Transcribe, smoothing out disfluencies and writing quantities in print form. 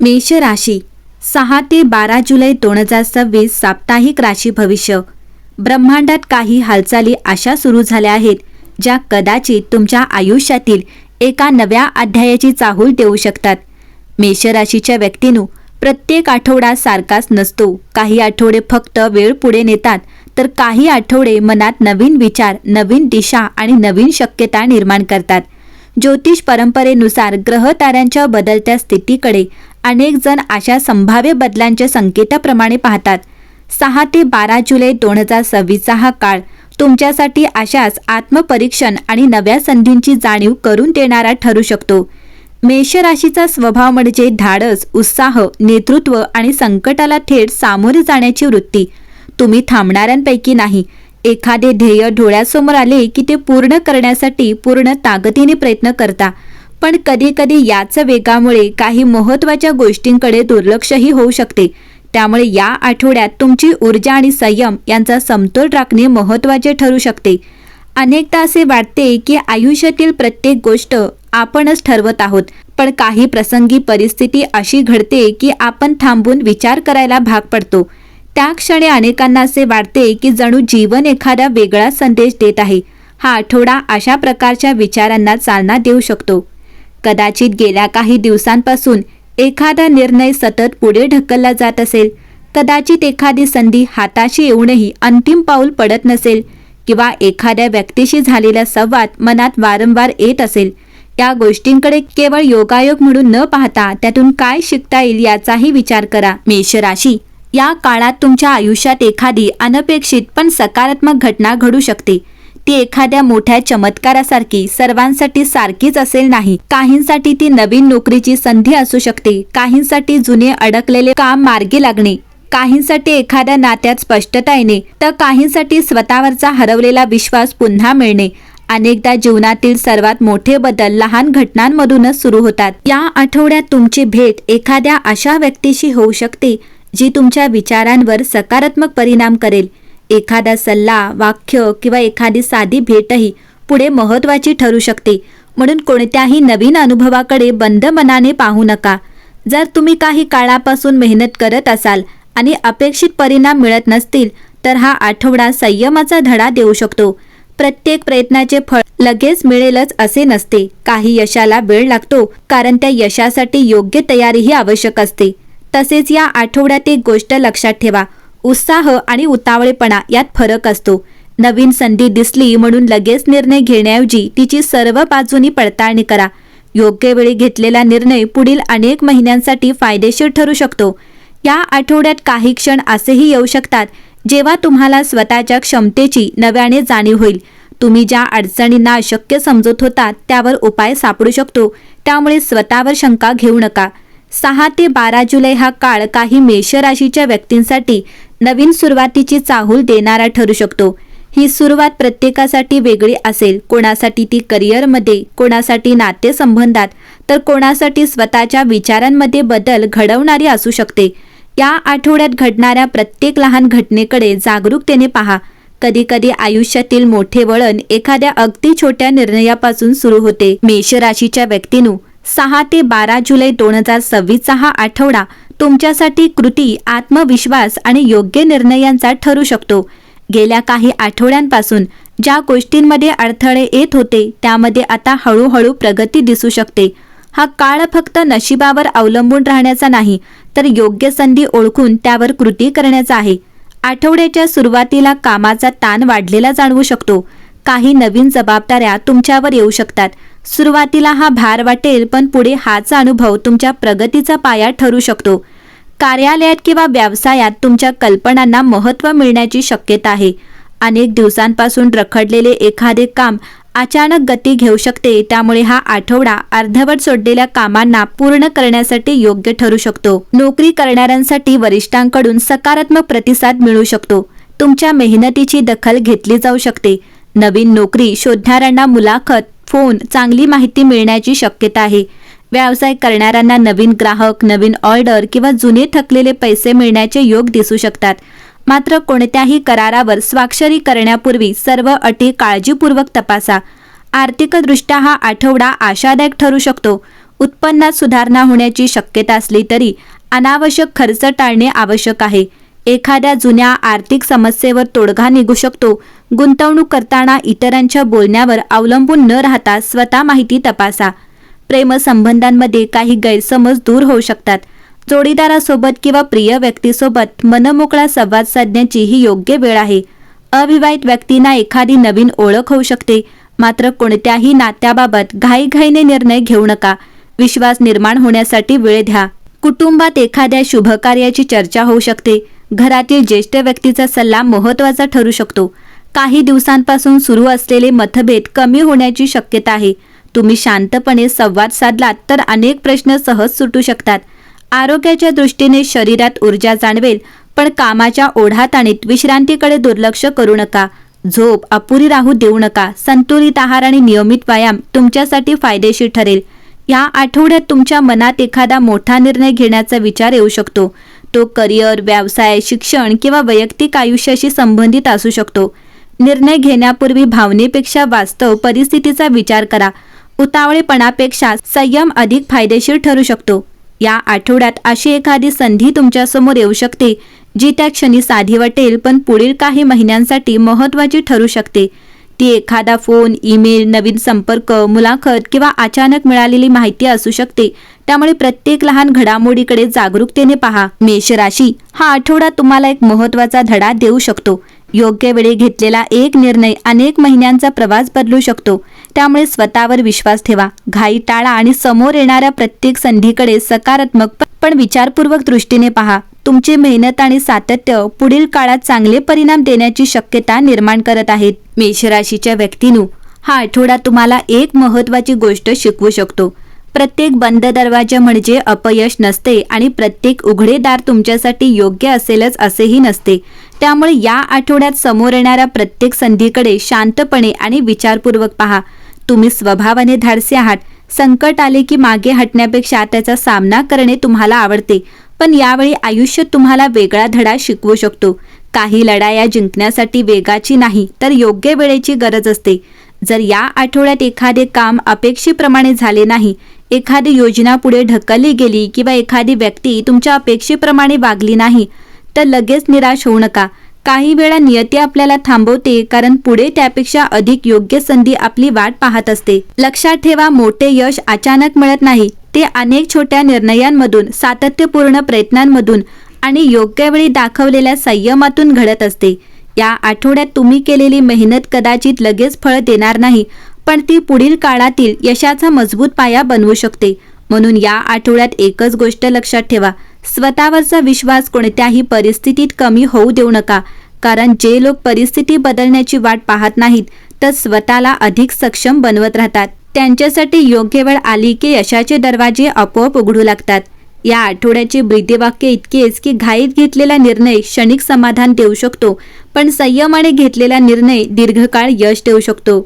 मेष राशी 6 ते 12 जुलै 2026 साप्ताहिक राशी भविष्य। ब्रह्मांडात काही हालचाली अशा सुरू झाल्या आहेत ज्या कदाचित तुमच्या आयुष्यातील एका नव्या अध्यायाची चाहूल देऊ शकतात। मेष राशीच्या व्यक्तींनो, प्रत्येक आठवडा सारखाच नसतो। काही आठवडे फक्त वेळ पुढे नेतात, तर काही आठवडे मनात नवीन विचार, नवीन दिशा आणि नवीन शक्यता निर्माण करतात। ज्योतिष परंपरेनुसार ग्रह ताऱ्यांच्या बदलत्या स्थितीकडे अनेक जण अशा संभाव्य बदलांच्या संकेताप्रमाणे पाहतात। 6 ते 12 जुलै 2026 हा काळ तुमच्यासाठी अशाच आत्मपरीक्षण आणि नव्या संधींची जाणीव करून देणारा ठरू शकतो। मेष राशीचा स्वभाव म्हणजे धाडस, उत्साह, नेतृत्व आणि संकटाला थेट सामोरे जाण्याची वृत्ती। तुम्ही थांबणाऱ्यांपैकी नाही। एखादे ध्येय डोळ्यासमोर आले की ते पूर्ण करण्यासाठी पूर्ण ताकदीने प्रयत्न करता, पण कधी-कधी याच वेगामुळे काही महत्त्वाच्या गोष्टींकडे दुर्लक्षही होऊ शकते। त्यामुळे या आठवड्यात तुमची ऊर्जा आणि संयम यांचा समतोल राखणे महत्त्वाचे ठरू शकते। अनेकदा असे वाटते की आयुष्यातील प्रत्येक गोष्ट आपणच ठरवत आहोत, पण काही प्रसंगी परिस्थिती अशी घडते की आपण थांबून विचार करायला भाग पडतो। त्या क्षणी अनेकांना असे वाटते की जणू जीवन एखादा वेगळा संदेश देत आहे। हा आठवडा अशा प्रकारच्या विचारांना चालना देऊ शकतो। कदाचित गेल्या काही दिवसांपासून एखादा निर्णय सतत पुढे ढकलला जात असेल, कदाचित एखादी संधी हाताशी येऊनही अंतिम पाऊल पडत नसेल, किंवा एखाद्या व्यक्तीशी झालेला संवाद मनात वारंवार येत असेल। या गोष्टींकडे केवळ योगायोग म्हणून न पाहता त्यातून काय शिकता येईल याचाही विचार करा। मेष राशी, या काळात तुमच्या आयुष्यात एखादी अनपेक्षित पण सकारात्मक घटना घडू शकते। ती एखाद्या मोठ्या चमत्कारासारखी सर्वांसाठी सारखीच असेल नाही। काहींसाठी ती नवीन नोकरीची संधी असू शकते, काहींसाठी जुने अडकलेले काम मार्गी लागणे, काहींसाठी एखाद्या नात्यात स्पष्टता येणे, तर काहींसाठी स्वतःवरचा हरवलेला विश्वास पुन्हा मिळणे। अनेकदा जीवनातील सर्वात मोठे बदल लहान घटनांमधूनच सुरू होतात। या आठवड्यात तुमची भेट एखाद्या अशा व्यक्तीशी होऊ शकते जी तुमच्या विचारांवर सकारात्मक परिणाम करेल। एखादा सल्ला, वाक्य किंवा एखादी साधी भेटही पुढे महत्त्वाची ठरू शकते। म्हणून कोणत्याही नवीन अनुभवाकडे बंद मनाने पाहू नका। जर तुम्ही काही काळापासून मेहनत करत असाल आणि अपेक्षित परिणाम मिळत नसतील, तर हा आठवडा संयमाचा धडा देऊ शकतो। प्रत्येक प्रयत्नाचे फळ लगेच मिळेलच असे नसते। काही यशाला वेळ लागतो, कारण त्या यशासाठी योग्य तयारीही आवश्यक असते। तसेच या आठवड्यात एक गोष्ट लक्षात ठेवा, उत्साह आणि उतावळेपणा यात फरक असतो। नवीन संधी दिसली म्हणून लगेच निर्णय घेण्याऐवजी तिची सर्व बाजूनी पडताळणी करा। योग्य वेळी घेतलेला निर्णय पुढील अनेक महिन्यांसाठी फायदेशीर ठरू शकतो। या आठवड्यात काही क्षण असेही येऊ शकतात जेव्हा तुम्हाला स्वतःच्या क्षमतेची नव्याने जाणीव होईल। तुम्ही ज्या अडचणींना अशक्य समजत होता त्यावर उपाय सापडू शकतो, त्यामुळे स्वतःवर शंका घेऊ नका। 6 ते 12 जुलै हा काळ काही मेष राशीच्या व्यक्तींसाठी नवीन सुरुवातीची चाहूल देणारा ठरू शकतो। ही सुरुवात प्रत्येकासाठी वेगळी असेल। कोणासाठी ती करिअरमध्ये, कोणासाठी नातेसंबंधात, तर कोणासाठी स्वतःच्या विचारांमध्ये बदल घडवणारी असू शकते। या आठवड्यात घडणाऱ्या प्रत्येक लहान घटनेकडे जागरूकतेने पहा। कधीकधी आयुष्यातील मोठे वळण एखाद्या अगदी छोट्या निर्णयापासून सुरू होते। मेष राशीच्या व्यक्तींनो, 6 ते 12 जुलै 2026 हा आठवडा तुमच्यासाठी कृती, आत्मविश्वास आणि योग्य निर्णयांचा ठरू शकतो। गेल्या काही आठवड्यांपासून ज्या गोष्टींमध्ये अडथळे येत होते त्यामध्ये आता हळूहळू प्रगती दिसू शकते। हा काळ फक्त नशिबावर अवलंबून राहण्याचा नाही, तर योग्य संधी ओळखून त्यावर कृती करण्याचा आहे। आठवड्याच्या सुरुवातीला कामाचा ताण वाढलेला जाणवू शकतो। काही नवीन जबाबदाऱ्या तुमच्यावर येऊ शकतात। सुरुवातीला हा भार वाटेल, पण पुढे हाचा अनुभव तुमच्या प्रगतीचा पाया ठरू शकतो। कार्यालयात किंवा व्यवसायात तुमच्या कल्पनांना महत्त्व मिळण्याची शक्यता आहे। अनेक दिवसांपासून रखडलेले एखादे काम अचानक गती घेऊ शकते, त्यामुळे हा आठवडा अर्धवट सोडलेल्या कामांना पूर्ण करण्यासाठी योग्य ठरू शकतो। नोकरी करणाऱ्यांसाठी वरिष्ठांकडून सकारात्मक प्रतिसाद मिळू शकतो। तुमच्या मेहनतीची दखल घेतली जाऊ शकते। नवीन नोकरी शोधणाऱ्यांना मुलाखत, फोन, चांगली माहिती मिळण्याची शक्यता आहे। व्यवसाय करणाऱ्यांना नवीन ग्राहक, नवीन ऑर्डर किंवा जुने थकलेले पैसे मिळण्याचे योग दिसू शकतात। मात्र कोणत्याही करारावर स्वाक्षरी करण्यापूर्वी सर्व अटी काळजीपूर्वक तपासा। आर्थिकदृष्ट्या हा आठवडा आशादायक ठरू शकतो। उत्पन्नात सुधारणा होण्याची शक्यता असली तरी अनावश्यक खर्च टाळणे आवश्यक आहे. एखाद्या जुन्या आर्थिक समस्येवर तोडगा निघू शकतो. गुंतवणूक करताना इतरांच्या बोलण्यावर अवलंबून न राहता स्वतः माहिती तपासा. प्रेमसंबंधांमध्ये काही गैरसमज दूर होऊ शकतात. जोडीदारासोबत किंवा प्रिय व्यक्तीसोबत मनमोकळा संवाद साधण्याची ही योग्य वेळ आहे. अविवाहित व्यक्तींना एखादी नवीन ओळख होऊ शकते. मात्र कोणत्याही नात्याबाबत घाईघाईने निर्णय घेऊ नका. विश्वास निर्माण होण्यासाठी वेळ द्या. कुटुंबात एखाद्या शुभकार्याची चर्चा होऊ शकते. घरातील ज्येष्ठ व्यक्तीचा सल्ला महत्त्वाचा ठरू शकतो. काही दिवसांपासून सुरू असलेले मतभेद कमी होण्याची शक्यता आहे. तुम्ही शांतपणे संवाद साधलात तर अनेक प्रश्न सहज सुटू शकतात. आरोग्याच्या दृष्टीने शरीरात ऊर्जा जाणवेल, पण कामाच्या ओढाताणीत विश्रांतीकडे दुर्लक्ष करू नका. झोप अपुरी राहू देऊ नका. संतुलित आहार आणि नियमित व्यायाम तुमच्यासाठी फायदेशीर ठरेल. या आठवड्यात तुमच्या मनात एखादा मोठा निर्णय घेण्याचा विचार येऊ शकतो. तो करिअर, व्यवसाय, शिक्षण किंवा वैयक्तिक आयुष्याशी संबंधित असू शकतो. निर्णय घेण्यापूर्वी भावनेपेक्षा वास्तव परिस्थितीचा विचार करा. उतावळेपणापेक्षा संयम अधिक फायदेशीर ठरू शकतो. या आठवड्यात अशी एखादी संधी तुमच्यासमोर येऊ शकते जी त्या क्षणी साधी वाटेल, पण पुढील काही महिन्यांसाठी महत्त्वाची ठरू शकते. ती एखादा फोन, ईमेल, नवीन संपर्क, मुलाखत किंवा अचानक मिळालेली माहिती असू शकते. त्यामुळे प्रत्येक लहान घडामोडीकडे जागरूकतेने पहा. मेष राशी, हा आठवडा तुम्हाला एक महत्त्वाचा धडा देऊ शकतो. योग्य वेळी घेतलेला एक निर्णय अनेक महिन्यांचा प्रवास बदलू शकतो. त्यामुळे स्वतःवर विश्वास ठेवा. घाई टाळा आणि समोर येणाऱ्या प्रत्येक संधीकडे सकारात्मक पण विचारपूर्वक दृष्टीने पहा. तुमची मेहनत आणि सातत्य पुढील काळात चांगले परिणाम देण्याची शक्यता निर्माण करत आहेत. मेष राशीच्या व्यक्तींनो, हा आठवडा तुम्हाला एक महत्त्वाची गोष्ट शिकवू शकतो. प्रत्येक बंद दरवाजा म्हणजे अपयश नसते आणि प्रत्येक उघडे दार तुमच्यासाठी योग्य असेलच असेही नसते. त्यामुळे या आठवड्यात समोर येणाऱ्या प्रत्येक संधीकडे शांतपणे आणि विचारपूर्वक पहा. तुम्ही स्वभावाने धाडसी आहात. संकट आले की मागे हटण्यापेक्षा त्याचा सामना करणे तुम्हाला आवडते. पण यावेळी आयुष्य तुम्हाला वेगळा धडा शिकवू शकतो. काही लढाया जिंकण्यासाठी वेगाची नाही तर योग्य वेळेची गरज असते. जर या आठवड्यात एखादे काम अपेक्षेप्रमाणे झाले नाही, एखादी योजना पुढे ढकलली गेली किंवा एखादी व्यक्ती तुमच्या अपेक्षेप्रमाणे वागली नाही, तर लगेच निराश होऊ नका. काही वेळा नियती आपल्याला थांबवते, कारण पुढे त्यापेक्षा अधिक योग्य संधी आपली वाट पाहत असते. लक्षात ठेवा, मोठे यश अचानक मिळत नाही. ते अनेक छोट्या निर्णयांमधून, सातत्यपूर्ण प्रयत्नांमधून आणि योग्य वेळी दाखवलेल्या संयमातून घडत असते. या आठवड्यात तुम्ही केलेली मेहनत कदाचित लगेच फळ देणार नाही, पण ती पुढील काळातील यशाचा मजबूत पाया बनवू शकते. म्हणून या आठवड्यात एकच गोष्ट लक्षात ठेवा, स्वतःवरचा विश्वास कोणत्याही परिस्थितीत कमी होऊ देऊ नका. कारण जे लोक परिस्थिती बदलण्याची वाट पाहत नाहीत, तर स्वतःला अधिक सक्षम बनवत राहतात. त्यांच्यासाठी योग्य वेळ आली की यशाचे दरवाजे आपोआप उघडू लागतात. या आठवड्याचे ब्रीदवाक्य इतकेच की घाईत घेतलेला निर्णय क्षणिक समाधान देऊ शकतो, पण संयमाने घेतलेला निर्णय दीर्घकाळ यश देऊ शकतो.